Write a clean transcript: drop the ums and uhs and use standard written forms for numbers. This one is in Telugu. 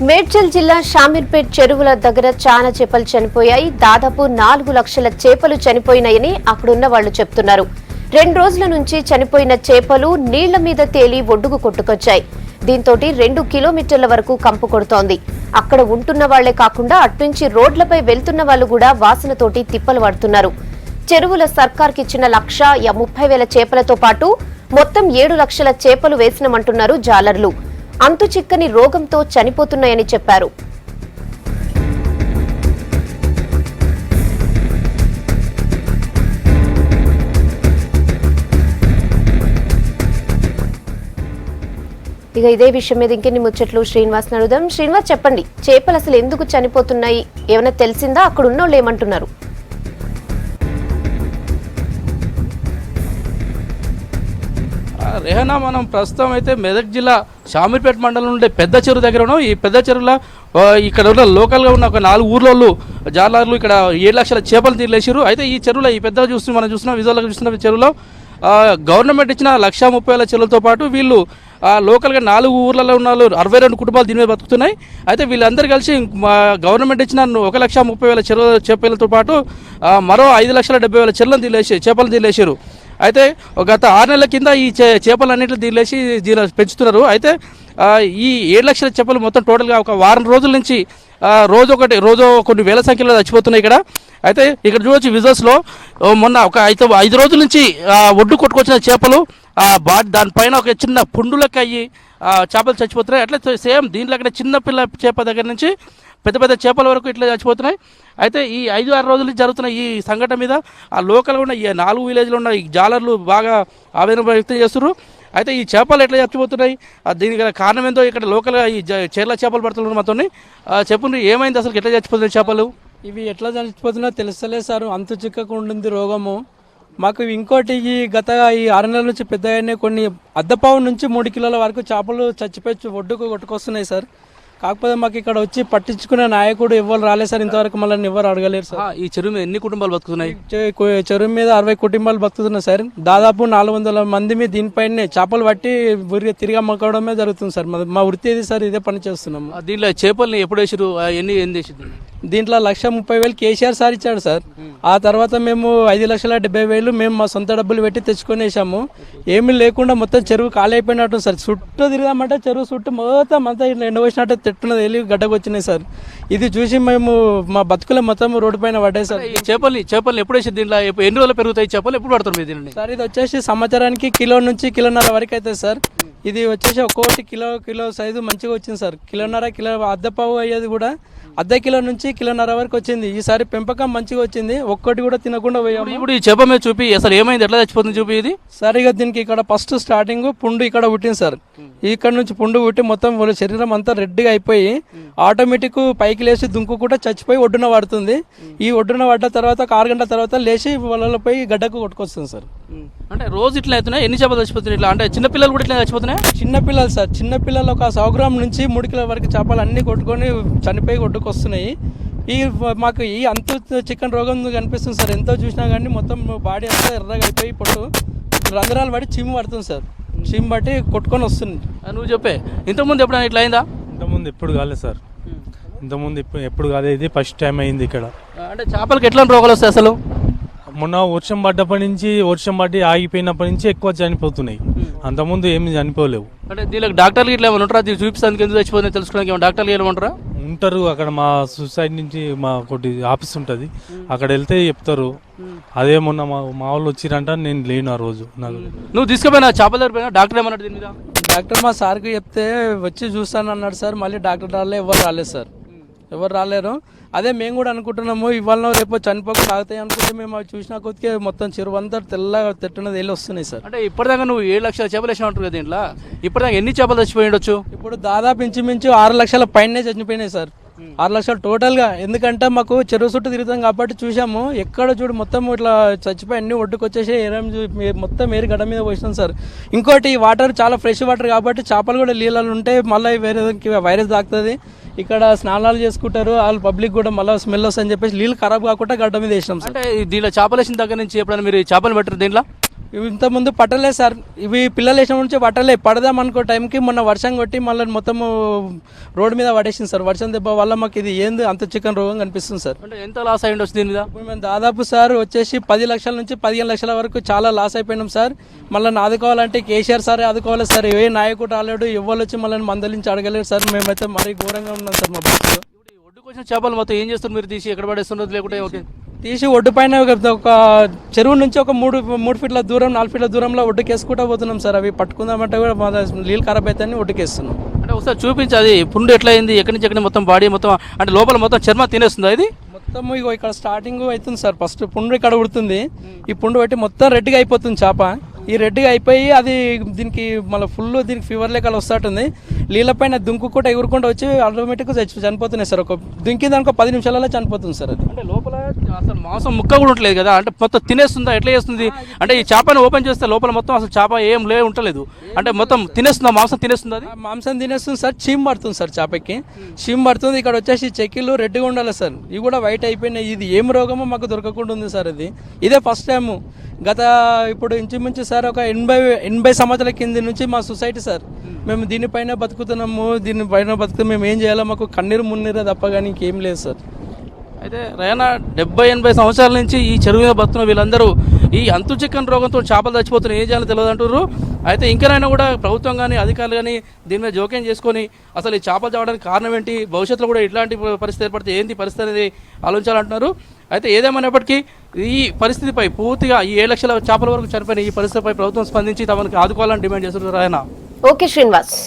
మేడ్చల్ జిల్లా షామీర్పేట్ చెరువుల దగ్గర చాలా చేపలు చనిపోయాయి. దాదాపు 4 లక్షల చేపలు చనిపోయినాయని అక్కడున్న వాళ్లు చెప్తున్నారు. 2 రోజుల నుంచి చనిపోయిన చేపలు నీళ్ల మీద తేలి ఒడ్డుకు కొట్టుకొచ్చాయి. దీంతో 2 కిలోమీటర్ల వరకు కంపు కొడుతోంది. అక్కడ ఉంటున్న వాళ్లే కాకుండా అట్నుంచి రోడ్లపై వెళ్తున్న వాళ్లు కూడా వాసనతోటి తిప్పలు పడుతున్నారు. చెరువుల సర్కార్కిచ్చిన 1,30,000 చేపలతో పాటు మొత్తం 7 లక్షల చేపలు వేసినమంటున్నారు జాలర్లు. అంతు చిక్కని రోగంతో చనిపోతున్నాయని చెప్పారు. ఇక ఇదే విషయం మీద ఇంకెన్ని ముచ్చట్లు శ్రీనివాస్ అడుగుదాం. శ్రీనివాస్, చెప్పండి, చేపలు అసలు ఎందుకు చనిపోతున్నాయి? ఏమైనా తెలిసిందా? అక్కడ ఉన్నోళ్ళు ఏమంటున్నారు? రేహనా, మనం ప్రస్తుతం అయితే మెదక్ జిల్లా షామీర్పేట మండలం ఉండే పెద్ద చెరువు దగ్గర ఉన్నాం. ఈ పెద్ద చెరువులో ఇక్కడ ఉన్న లోకల్గా ఉన్న ఒక 4 ఊర్లలో జాలర్లు ఇక్కడ 7 లక్షల చేపలు తీర్లేసారు. అయితే ఈ చెరువులో ఈ పెద్దగా మనం చూస్తున్నాం, విజువల్గా చూస్తున్న చెరువులో గవర్నమెంట్ ఇచ్చిన 1,30,000 చెరువులతో పాటు వీళ్ళు లోకల్గా 4 ఊర్లలో ఉన్న 62 కుటుంబాలు దీని మీద బతుకుతున్నాయి. అయితే వీళ్ళందరూ కలిసి గవర్నమెంట్ ఇచ్చిన 1,30,000 చేపలతో పాటు మరో 5,70,000 చేపలు తీర్లేసారు. అయితే గత 6 నెలల కింద ఈ చేపలన్నింటినీ తీర్లేసి పెంచుతున్నారు. అయితే ఈ 7 లక్షల చేపలు మొత్తం టోటల్గా ఒక వారం రోజుల నుంచి రోజు కొన్ని వేల సంఖ్యలో చచ్చిపోతున్నాయి ఇక్కడ. అయితే ఇక్కడ చూడవచ్చు విజువల్స్లో మొన్న ఒక 5 రోజుల నుంచి ఒడ్డు కొట్టుకొచ్చిన చేపలు దానిపైన ఒక చిన్న పుండులకు అయ్యి చేపలు చచ్చిపోతున్నాయి. అట్లా సేమ్ దీంట్లో అక్కడ చిన్న పిల్ల చేప దగ్గర నుంచి పెద్ద పెద్ద చేపల వరకు ఇట్లా చచ్చిపోతున్నాయి. అయితే ఈ 5-6 రోజులు జరుగుతున్న ఈ సంఘటన మీద ఆ లోకల్గా ఉన్న ఈ 4 విలేజ్లో ఉన్న ఈ జాలర్లు బాగా ఆవేదన వ్యక్తం చేస్తున్నారు. అయితే ఈ చేపలు ఎట్లా చచ్చిపోతున్నాయి, దీనికి కారణం ఏందో ఇక్కడ లోకల్గా ఈ చీరల చేపలు పడుతున్నారు. మాతో చెప్పండి, ఏమైంది అసలు, ఎట్లా చచ్చిపోతున్నాయి చేపలు? ఇవి ఎట్లా చచ్చిపోతున్నా తెలుస్తలే సార్. అంతు చిక్కకుండా ఉంది రోగము మాకు. ఇంకోటి ఈ గత ఈ 6 నెలల నుంచి పెద్దగానే కొన్ని అద్దపావు నుంచి 3 కిలోల వరకు చేపలు చచ్చిపోయి ఒడ్డుకు కొట్టుకొస్తున్నాయి సార్. కాకపోతే మాకు ఇక్కడ వచ్చి పట్టించుకునే నాయకుడు ఎవరు రాలేదు సార్. ఇంతవరకు మళ్ళీ ఎవరు అడగలేరు సార్. ఈ చెరువు మీద ఎన్ని కుటుంబాలు బతుకుతున్నాయి? చెరువు మీద 60 కుటుంబాలు బతుకుతున్నాయి సార్. దాదాపు 400 మంది మీద దీనిపైనే చేపలు పట్టి తిరిగి అమ్ముకోవడమే జరుగుతుంది సార్. మా వృత్తి ఇది సార్, ఇదే పని చేస్తున్నాము. దీంట్లో చేపల్ని ఎప్పుడు వేసారు, ఎన్ని వేసింది? దీంట్లో 1,30,000 కేసీఆర్ సార్ ఇచ్చాడు సార్. ఆ తర్వాత మేము 5,70,000 మేము మా సొంత డబ్బులు పెట్టి తెచ్చుకొని వేసాము. ఏమీ లేకుండా మొత్తం చెరువు ఖాళీ అయిపోయినట్టు సార్. చుట్టూ తిరిగామంటే చెరువు చుట్టూ మొత్తం అంతా ఇట్లా ఎండవేసినట్టు తిట్టున్నది వెళ్ళి గడ్డకు వచ్చినాయి సార్. ఇది చూసి మేము మా బతుకులు మొత్తం రోడ్డు పైన పడ్డాయి సార్. ఈ చేపలు ఎప్పుడు వేసి దీంట్లో ఎన్ని రోజులు పెరుగుతాయి చేపలు, ఎప్పుడు పడుతుంది దీన్ని? సార్ ఇది వచ్చేసి సంవత్సరానికి కిలో నుంచి కిలోన్నర వరకు అవుతుంది సార్. ఇది వచ్చేసి ఒక్కొక్కటి కిలో సైజు మంచిగా వచ్చింది సార్. కిలో అద్దపావు అయ్యేది కూడా ½ కిలో నుంచి కిలోన్నర వరకు వచ్చింది. ఈసారి పెంపకం మంచిగా వచ్చింది, ఒక్కటి కూడా తినకుండా పోయాము. ఇప్పుడు ఈ చేప మీద చూపి అసలు ఏమైంది, ఎట్లా చచ్చిపోతుంది చూపి. ఇది సార్ ఇక దీనికి ఇక్కడ ఫస్ట్ స్టార్టింగ్ పుండు ఇక్కడ పుట్టింది సార్. ఇక్కడ నుంచి పుండు పుట్టి మొత్తం శరీరం అంతా రెడ్గా అయిపోయి ఆటోమేటిక్ పైకి లేచి దుంకు కూడా చచ్చిపోయి ఒడ్డున పడుతుంది. ఈ ఒడ్డున పడ్డ తర్వాత 6 గంటల తర్వాత లేచి వలలపై గడ్డకు కొట్టుకొస్తుంది సార్. అంటే రోజు ఇట్లా అవుతున్నాయి? ఎన్ని చేపలు చచ్చిపోతున్నాయి ఇట్లా? అంటే చిన్నపిల్లలు కూడా ఇట్లా చచ్చిపోతున్నాయి? చిన్నపిల్లలు సార్, చిన్నపిల్లలు ఒక 100 గ్రాముల నుంచి 3 కిలోల వరకు చేపలు అన్ని కొట్టుకొని చనిపోయి కొట్టుకొస్తున్నాయి. మాకు ఈ అంతు చికెన్ రోగం కనిపిస్తుంది సార్. ఎంతో చూసినా కానీ మొత్తం బాడీ అంతా ఎర్రగా అయిపోయి పొట్టు రంధ్రాలు పడి చీము పడుతుంది సార్. చీము బట్టి కొట్టుకొని వస్తుంది. నువ్వు చెప్పే, ఇంతకుముందు ఎప్పుడైనా ఇట్లా అయిందా? ఇంతకుముందు ఎప్పుడు కాలేదు సార్. ఇంతకుముందు ఎప్పుడు కాలేదు, ఇది ఫస్ట్ టైం అయింది ఇక్కడ. అంటే చేపలకి ఎట్లాంటి రోగాలు వస్తాయి అసలు? మొన్న వర్షం పడ్డప్పటి నుంచి, వర్షం పడి ఆగిపోయినప్పటి నుంచి ఎక్కువ చనిపోతున్నాయి. అంతకుముందు ఏమి చనిపోలేవు. అంటే దీనికి డాక్టర్లు ఇట్లా ఏమైనా ఉంటారా? చూపిస్తానికి ఎందుకు చచ్చిపోతుంది తెలుసుకోవడానికి ఏమైనా డాక్టర్లు ఏమంటారా? ఉంటారు అక్కడ. మా సొసైటీ నుంచి మా ఒకటి ఆఫీస్ ఉంటుంది, అక్కడ వెళ్తే చెప్తారు. అదే మొన్న మా వాళ్ళు వచ్చిరంట, నేను లేను ఆ రోజు. నువ్వు తీసుకుపోయినా చేపల దగ్గర పోయినా డాక్టర్ ఏమన్నాడు దీని మీద? డాక్టర్ మా సార్కి చెప్తే వచ్చి చూస్తాను అన్నాడు సార్. మళ్ళీ డాక్టర్ ఎవరు రాలేదు సార్, ఎవరు రాలేరు. అదే మేము కూడా అనుకుంటున్నాము, ఇవాళ రేపు చనిపోకుండా ఆగుతాయి అనుకుంటే మేము అవి చూసినా కొద్దిగా మొత్తం చెరువు అంతా తెల్లగా తిట్టున్నది వెళ్ళి వస్తున్నాయి సార్. అంటే ఇప్పటిదాకా నువ్వు 7 లక్షల చేపలు వేసినా ఉంటారు కదా దీంట్లో, ఇప్పటిదాకా ఎన్ని చేపలు చచ్చిపోయి ఉండొచ్చు? ఇప్పుడు దాదాపు ఇంచుమించు 6 లక్షల పైనే చనిపోయినాయి సార్. 6 లక్షలు టోటల్గా. ఎందుకంటే మాకు చెరువు చుట్టూ తిరుగుతాం కాబట్టి చూసాము. ఎక్కడ చూడు మొత్తం ఇట్లా చచ్చిపోయి అన్ని ఒడ్డుకు వచ్చేసి మొత్తం ఏరి గడ్డ మీద పోసినాం సార్. ఇంకోటి వాటర్ చాలా ఫ్రెష్ వాటర్ కాబట్టి చేపలు కూడా నీళ్ళలో ఉంటే మళ్ళీ వేరే వైరస్ తాకుతుంది. ఇక్కడ స్నానాలు చేసుకుంటారు వాళ్ళు పబ్లిక్ కూడా, మళ్ళీ స్మెల్ వస్తుందని చెప్పేసి నీళ్ళు ఖరాబ్ కాకుండా గడ్డ మీద వేసినాం సార్. అంటే దీనిలో చేపలు వేసిన దగ్గర నుంచి ఎప్పుడైనా మీరు చేపలు పెట్టారు దీంట్లో? ఇవి ఇంతకుముందు పట్టలేదు సార్, ఇవి పిల్లలు వేసిన నుంచి పట్టలే. పడదాం అనుకో టైంకి మొన్న వర్షం కొట్టి మళ్ళీ మొత్తము రోడ్డు మీద పడేసింది సార్. వర్షం దెబ్బ వల్ల మాకు ఇది ఏంది అంత చికెన్ రోగం కనిపిస్తుంది సార్. అంటే ఎంత లాస్ అయ్యింది వచ్చి దీని మీద? ఇప్పుడు మేము దాదాపు సార్ వచ్చేసి 10 లక్షల నుంచి 15 లక్షల వరకు చాలా లాస్ అయిపోయినాం సార్. మళ్ళీ ఆదుకోవాలంటే కేసీఆర్ సార్ ఆదుకోవాలి సార్. ఏ నాయకుడు రాలేడు, ఎవరు వచ్చి మళ్ళీ మందలించి అడగలేడు సార్. మేమైతే మరీ ఘోరంగా ఉన్నాం సార్ మా బస్సులో. ఒడ్డుకు వచ్చిన చేపలు మొత్తం ఏం చేస్తారు మీరు? తీసి ఎక్కడ పడేస్తున్నది లేకుంటే ఓకే తీసి ఒడ్డు పైన ఒక చెరువు నుంచి ఒక 3 ఫీట్ల దూరం 4 ఫీట్ల దూరంలో ఒడ్డుకేసుకుంటూ పోతున్నాం సార్. అవి పట్టుకుందామంటే కూడా మా నీళ్ళు ఖరాబ్ అవుతాయని ఒడ్డుకేస్తున్నాం. అంటే ఒకసారి చూపించి అది పుండు ఎట్లా అయింది, ఎక్కడి నుంచి ఎక్కడ మొత్తం బాడీ మొత్తం అంటే లోపల మొత్తం చర్మం తినేస్తుందా ఇది? మొత్తం ఇగో ఇక్కడ స్టార్టింగ్ అవుతుంది సార్. ఫస్ట్ పుండు ఇక్కడ ఉడుతుంది, ఈ పుండు బట్టి మొత్తం రెడ్గా అయిపోతుంది చేప. ఈ రెడ్గా అయిపోయి అది దీనికి మళ్ళీ ఫుల్ దీనికి ఫీవర్ లెక్కలు వస్తుంటుంది. నీళ్ళపైన దుంకుకుంటూ ఎగురుకుంటూ వచ్చి ఆటోమేటిక్గా చనిపోతున్నాయి సార్. ఒక దుంకిందానికి 10 నిమిషాలలో చనిపోతుంది సార్ అది. అంటే లోపల అసలు మాంసం ముక్క కూడా ఉండలేదు కదా, అంటే మొత్తం తినేస్తుందా, ఎట్లా చేస్తుంది? అంటే ఈ చేపను ఓపెన్ చేస్తే లోపల మొత్తం అసలు చేప ఏం ఉండలేదు, అంటే మొత్తం తినేస్తుందా, మాంసం తినేస్తుందా? అది మాంసం తినేస్తుంది సార్. చీమ్ పడుతుంది సార్ చేపకి, చీమ్ పడుతుంది. ఇక్కడ వచ్చేసి చెక్కిలు రెడ్గా ఉండాలి సార్, ఇవి కూడా వైట్ అయిపోయినాయి. ఇది ఏం రోగమో మాకు దొరకకుండా ఉంది సార్. ఇది ఇదే ఫస్ట్ టైము. గత ఇప్పుడు ఇంచుమించు సార్ ఒక 80 సంవత్సరాల కింద నుంచి మా సొసైటీ సార్ మేము దీనిపైన బతుకుతున్నాము. దీనిపైన బతుకుతూ మేము ఏం చేయాలో మాకు కన్నీరు మున్నీరే తప్ప కానీ ఇంకేం లేదు సార్. అయితే రైనా 70-80 సంవత్సరాల నుంచి ఈ చెరువు మీద బతున్న వీళ్ళందరూ ఈ అంతు చికెన్ రోగంతో చేపలు చచ్చిపోతున్నారు, ఏం చేయాలో తెలియదు అంటున్నారు. అయితే ఇంకనైనా కూడా ప్రభుత్వం కానీ అధికారులు కానీ దీని మీద జోక్యం చేసుకొని అసలు ఈ చేపలు చావడానికి కారణం ఏంటి, భవిష్యత్తులో కూడా ఇట్లాంటి పరిస్థితి ఏర్పడితే ఏంటి పరిస్థితి అనేది ఆలోచించాలంటున్నారు. అయితే ఏదేమైనప్పటికీ ఈ పరిస్థితిపై పూర్తిగా ఈ 7 లక్షల చేపల వరకు చనిపోయిన ఈ పరిస్థితిపై ప్రభుత్వం స్పందించి తమకు ఆదుకోవాలని డిమాండ్ చేస్తున్నారు ఆయన. ఓకే శ్రీనివాస్.